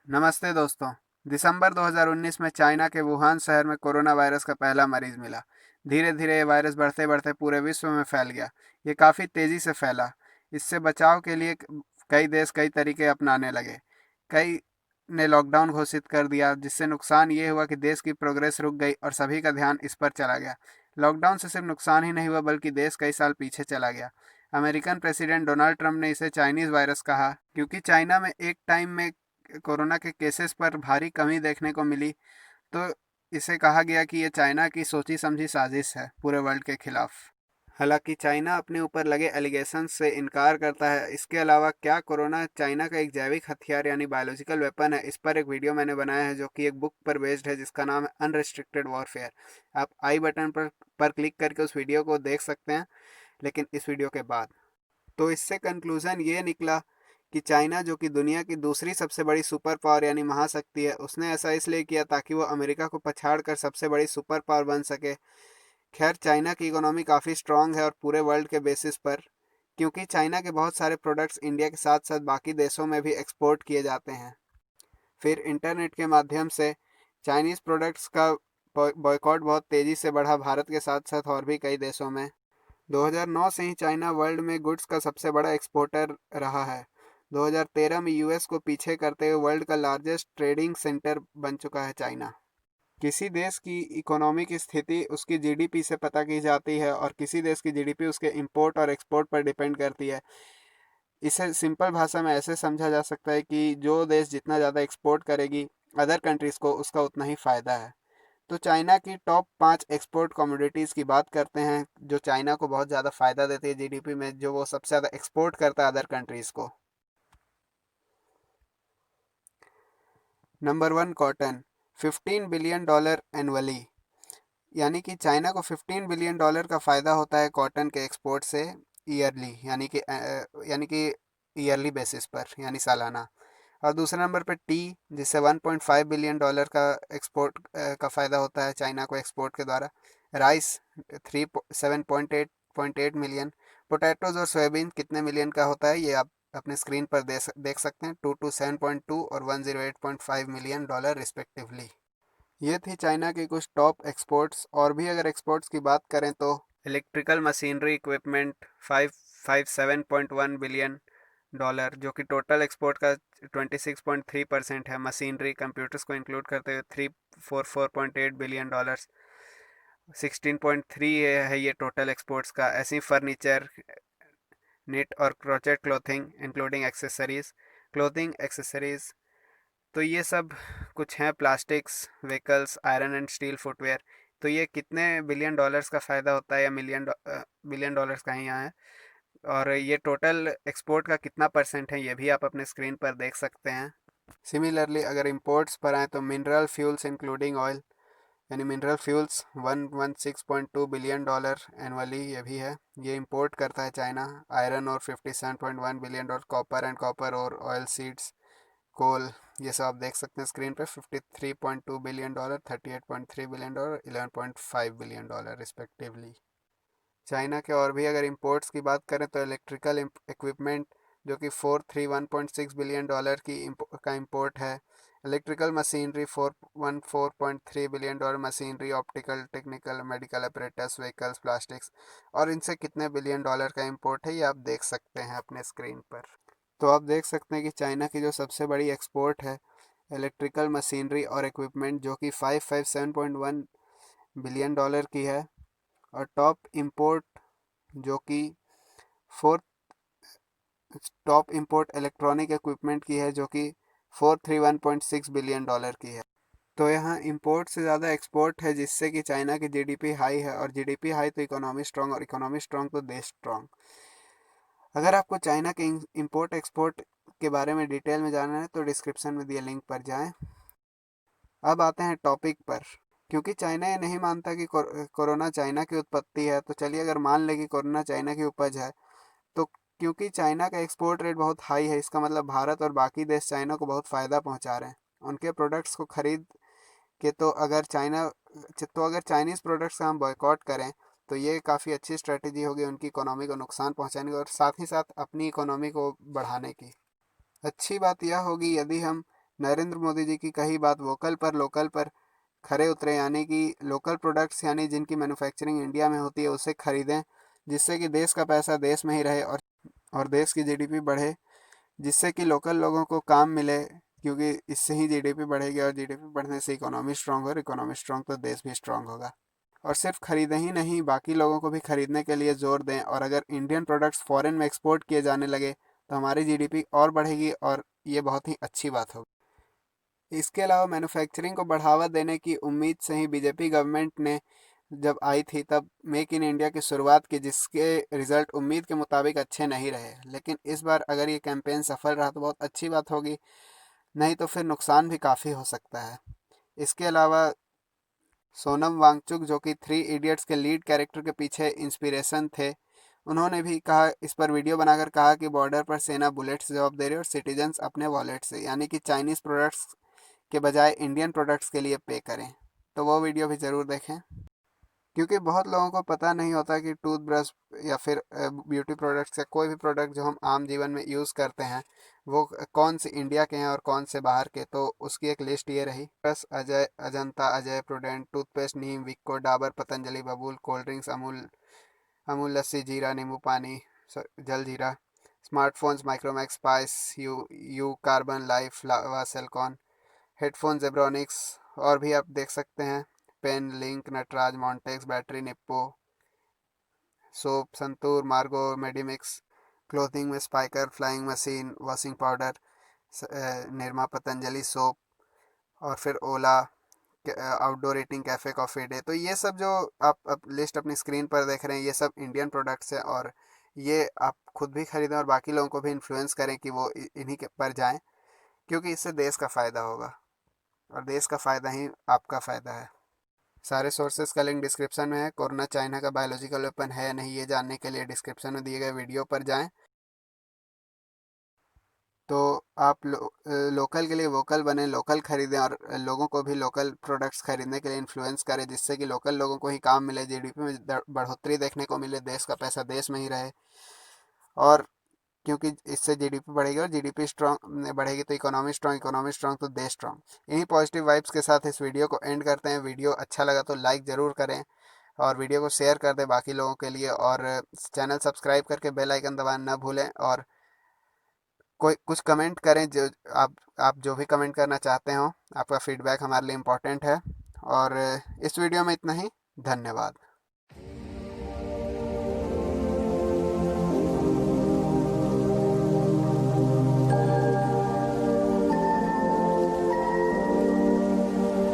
नमस्ते दोस्तों। दिसंबर 2019 में चाइना के वुहान शहर में कोरोना वायरस का पहला मरीज मिला। धीरे धीरे ये वायरस बढ़ते बढ़ते पूरे विश्व में फैल गया। ये काफ़ी तेज़ी से फैला। इससे बचाव के लिए कई देश कई तरीके अपनाने लगे। कई ने लॉकडाउन घोषित कर दिया, जिससे नुकसान ये हुआ कि देश की प्रोग्रेस रुक गई और सभी का ध्यान इस पर चला गया। लॉकडाउन से सिर्फ नुकसान ही नहीं हुआ बल्कि देश कई साल पीछे चला गया। अमेरिकन प्रेसिडेंट डोनाल्ड ट्रंप ने इसे चाइनीज़ वायरस कहा, क्योंकि चाइना में एक टाइम में कोरोना के केसेस पर भारी कमी देखने को मिली। तो इसे कहा गया कि ये चाइना की सोची समझी साजिश है पूरे वर्ल्ड के खिलाफ। हालांकि चाइना अपने ऊपर लगे एलिगेशन से इनकार करता है। इसके अलावा क्या कोरोना चाइना का एक जैविक हथियार यानी बायोलॉजिकल वेपन है, इस पर एक वीडियो मैंने बनाया है जो कि एक बुक पर बेस्ड है जिसका नाम है अनरिस्ट्रिक्टेड वॉरफेयर। आप आई बटन पर क्लिक करके उस वीडियो को देख सकते हैं, लेकिन इस वीडियो के बाद। तो इससे कंक्लूजन ये निकला कि चाइना, जो कि दुनिया की दूसरी सबसे बड़ी सुपर पावर यानी महाशक्ति है, उसने ऐसा इसलिए किया ताकि वो अमेरिका को पछाड़ कर सबसे बड़ी सुपर पावर बन सके। खैर, चाइना की इकोनॉमी काफ़ी स्ट्रांग है और पूरे वर्ल्ड के बेसिस पर, क्योंकि चाइना के बहुत सारे प्रोडक्ट्स इंडिया के साथ साथ बाकी देशों में भी एक्सपोर्ट किए जाते हैं। फिर इंटरनेट के माध्यम से चाइनीज़ प्रोडक्ट्स का बॉयकॉट बहुत तेज़ी से बढ़ा, भारत के साथ साथ और भी कई देशों में। 2009 से ही चाइना वर्ल्ड में गुड्स का सबसे बड़ा एक्सपोर्टर रहा है। 2013 में यूएस को पीछे करते हुए वर्ल्ड का लार्जेस्ट ट्रेडिंग सेंटर बन चुका है चाइना। किसी देश की इकोनॉमी की स्थिति उसकी जीडीपी से पता की जाती है और किसी देश की जीडीपी उसके इंपोर्ट और एक्सपोर्ट पर डिपेंड करती है। इसे सिंपल भाषा में ऐसे समझा जा सकता है कि जो देश जितना ज़्यादा एक्सपोर्ट करेगी अदर कंट्रीज़ को, उसका उतना ही फ़ायदा है। तो चाइना की टॉप 5 एक्सपोर्ट कमोडिटीज़ की बात करते हैं जो चाइना को बहुत ज़्यादा फ़ायदा देती है जीडीपी में, जो वो सबसे ज़्यादा एक्सपोर्ट करता है अदर कंट्रीज़ को। Number 1, cotton. $15 बिलियन एनुअली, यानी कि चाइना को $15 बिलियन का फ़ायदा होता है कॉटन के एक्सपोर्ट से ईयरली, यानी कि ईयरली बेसिस पर, यानी सालाना। और दूसरे नंबर पे टी, जिससे $1.5 बिलियन का एक्सपोर्ट का फ़ायदा होता है चाइना को एक्सपोर्ट के द्वारा। Rice 7.8 million. पोटैटोज और सोयाबीन कितने मिलियन का होता है ये आप अपने स्क्रीन पर देख सकते हैं, 7.2 और 108.5 मिलियन डॉलर रिस्पेक्टिवली। ये थी चाइना की कुछ टॉप एक्सपोर्ट्स। और भी अगर एक्सपोर्ट्स की बात करें तो electrical machinery equipment 557.1 billion dollar, जो कि टोटल एक्सपोर्ट का 26.3% है। मशीनरी कंप्यूटर्स को इंक्लूड करते हुए 344.8 बिलियन डॉलर, 16.3 है ये टोटल एक्सपोर्ट्स का। ऐसी फर्नीचर, निट और crochet clothing including accessories, clothing accessories, तो ये सब कुछ हैं। Plastics, vehicles, iron and steel, footwear. तो ये कितने बिलियन डॉलर्स का फ़ायदा होता है, या बिलियन डॉलर्स का ही यहाँ है। और ये टोटल एक्सपोर्ट का कितना परसेंट है ये भी आप अपने स्क्रीन पर देख सकते हैं। सिमिलरली अगर इंपोर्ट्स पर आए तो मिनरल फ्यूल्स इंक्लूडिंग ऑयल, यानी mineral fuels 116.2 billion dollar annually, ये भी है। ये इंपोर्ट करता है चाइना। आयरन और 57.1 बिलियन डॉलर, कॉपर और ऑयल सीड्स, कोल, ये सब आप देख सकते हैं स्क्रीन पे। 53.2 billion dollar, 38.3 billion dollar, 11.5 billion dollar respectively. China के और भी अगर इंपोर्ट्स की बात करें तो इलेक्ट्रिकल इक्विपमेंट, जो कि 431.6 बिलियन डॉलर का इंपोर्ट है। Electrical machinery 414.3 billion dollar machinery, optical, technical, medical apparatus, vehicles, plastics. और इनसे कितने बिलियन डॉलर का इंपोर्ट है ये आप देख सकते हैं अपने स्क्रीन पर। तो आप देख सकते हैं कि चाइना की जो सबसे बड़ी एक्सपोर्ट है इलेक्ट्रिकल मशीनरी और इक्विपमेंट, जो कि 557.1 बिलियन डॉलर की है। और टॉप इंपोर्ट, जो कि fourth top import electronic equipment की है, जो कि 431.6 बिलियन डॉलर की है। तो यहाँ इंपोर्ट से ज़्यादा एक्सपोर्ट है, जिससे कि चाइना की जीडीपी हाई है, और जीडीपी हाई तो इकोनॉमी स्ट्रांग, और इकोनॉमी स्ट्रांग तो देश स्ट्रांग। अगर आपको चाइना के इंपोर्ट एक्सपोर्ट के बारे में डिटेल में जानना है तो डिस्क्रिप्शन में दिए लिंक पर जाएं। अब आते हैं टॉपिक पर। क्योंकि चाइना ये नहीं मानता कि कोरोना चाइना की उत्पत्ति है, तो चलिए अगर मान लें कि कोरोना चाइना की उपज है, तो क्योंकि चाइना का एक्सपोर्ट रेट बहुत हाई है, इसका मतलब भारत और बाकी देश चाइना को बहुत फ़ायदा पहुंचा रहे हैं उनके प्रोडक्ट्स को खरीद के। तो अगर चाइनीज़ प्रोडक्ट्स का हम बॉयकॉट करें तो ये काफ़ी अच्छी स्ट्रेटजी होगी उनकी इकोनॉमी को नुकसान पहुंचाने की, और साथ ही साथ अपनी इकोनॉमी को बढ़ाने की। अच्छी बात यह होगी यदि हम नरेंद्र मोदी जी की कही बात लोकल पर खरे उतरे, यानी कि लोकल प्रोडक्ट्स यानी जिनकी मैन्युफैक्चरिंग इंडिया में होती है उसे खरीदें, जिससे कि देश का पैसा देश में ही रहे और देश की जीडीपी बढ़े, जिससे कि लोकल लोगों को काम मिले, क्योंकि इससे ही जीडीपी बढ़ेगी और जीडीपी बढ़ने से इकोनॉमी स्ट्रांग और इकोनॉमी स्ट्रांग तो देश भी स्ट्रांग होगा। और सिर्फ खरीदें ही नहीं, बाकी लोगों को भी खरीदने के लिए जोर दें, और अगर इंडियन प्रोडक्ट्स फॉरेन में एक्सपोर्ट किए जाने लगे तो हमारी जीडीपी और बढ़ेगी और ये बहुत ही अच्छी बात होगी। इसके अलावा मैन्युफैक्चरिंग को बढ़ावा देने की उम्मीद से ही बीजेपी गवर्नमेंट ने जब आई थी तब मेक इन इंडिया की शुरुआत की, जिसके रिजल्ट उम्मीद के मुताबिक अच्छे नहीं रहे, लेकिन इस बार अगर ये कैंपेन सफल रहा तो बहुत अच्छी बात होगी, नहीं तो फिर नुकसान भी काफ़ी हो सकता है। इसके अलावा सोनम वांगचुक, जो कि थ्री इडियट्स के लीड कैरेक्टर के पीछे इंस्पिरेशन थे, उन्होंने भी कहा, इस पर वीडियो बनाकर कहा कि बॉर्डर पर सेना बुलेट से जवाब दे रही है और सिटीजन्स अपने वॉलेट से, यानी कि चाइनीज़ प्रोडक्ट्स के बजाय इंडियन प्रोडक्ट्स के लिए पे करें। तो वो वीडियो भी ज़रूर देखें, क्योंकि बहुत लोगों को पता नहीं होता कि टूथब्रश या फिर ब्यूटी प्रोडक्ट्स या कोई भी प्रोडक्ट जो हम आम जीवन में यूज़ करते हैं वो कौन से इंडिया के हैं और कौन से बाहर के। तो उसकी एक लिस्ट ये रही: brush Ajay, Ajanta, Ajay, Prudent, toothpaste Neem, Vicco, Dabur, Patanjali, Babool, cold drinks Amul, Amul lassi, जीरा नींबू पानी, जल जीरा, स्मार्टफोन्स माइक्रोमैक्स, स्पाइस, यू Karbonn, Lyf, Lava, Celkon, headphone Zebronics, और भी आप देख सकते हैं, pen, Linc, Nataraj, Montex, battery, Nippo, soap, Santoor, Margo, Medimix, clothing में Spykar, Flying Machine, washing powder, Nirma, Patanjali soap, और फिर Ola, outdoor eating, Cafe, Coffee Day. तो ये सब जो आप लिस्ट अपनी स्क्रीन पर देख रहे हैं ये सब इंडियन प्रोडक्ट्स हैं, और ये आप खुद भी खरीदें और बाकी लोगों को भी इन्फ्लुएंस करें कि वो इन्हीं के पर जाएं, क्योंकि इससे देश का फ़ायदा होगा और देश का फ़ायदा ही आपका फ़ायदा है। सारे सोर्सेज का लिंक डिस्क्रिप्शन में है। कोरोना चाइना का बायोलॉजिकल वेपन है या नहीं, ये जानने के लिए डिस्क्रिप्शन में दिए गए वीडियो पर जाएं। तो आप लोकल के लिए वोकल बने, लोकल खरीदें और लोगों को भी लोकल प्रोडक्ट्स खरीदने के लिए इन्फ्लुएंस करें, जिससे कि लोकल लोगों को ही काम मिले, जीडीपी में बढ़ोतरी देखने को मिले, देश का पैसा देश में ही रहे। और क्योंकि इससे जीडीपी बढ़ेगी और जीडीपी स्ट्रांग बढ़ेगी तो इकोनॉमी स्ट्रांग तो देश स्ट्रांग। इन्हीं पॉजिटिव वाइब्स के साथ इस वीडियो को एंड करते हैं। वीडियो अच्छा लगा तो लाइक ज़रूर करें और वीडियो को शेयर कर दें बाकी लोगों के लिए, और चैनल सब्सक्राइब करके बेल आइकन दबाना न भूलें, और कोई कुछ कमेंट करें, जो आप जो भी कमेंट करना चाहते हो। आपका फीडबैक हमारे लिए इम्पोर्टेंट है। और इस वीडियो में इतना ही। धन्यवाद।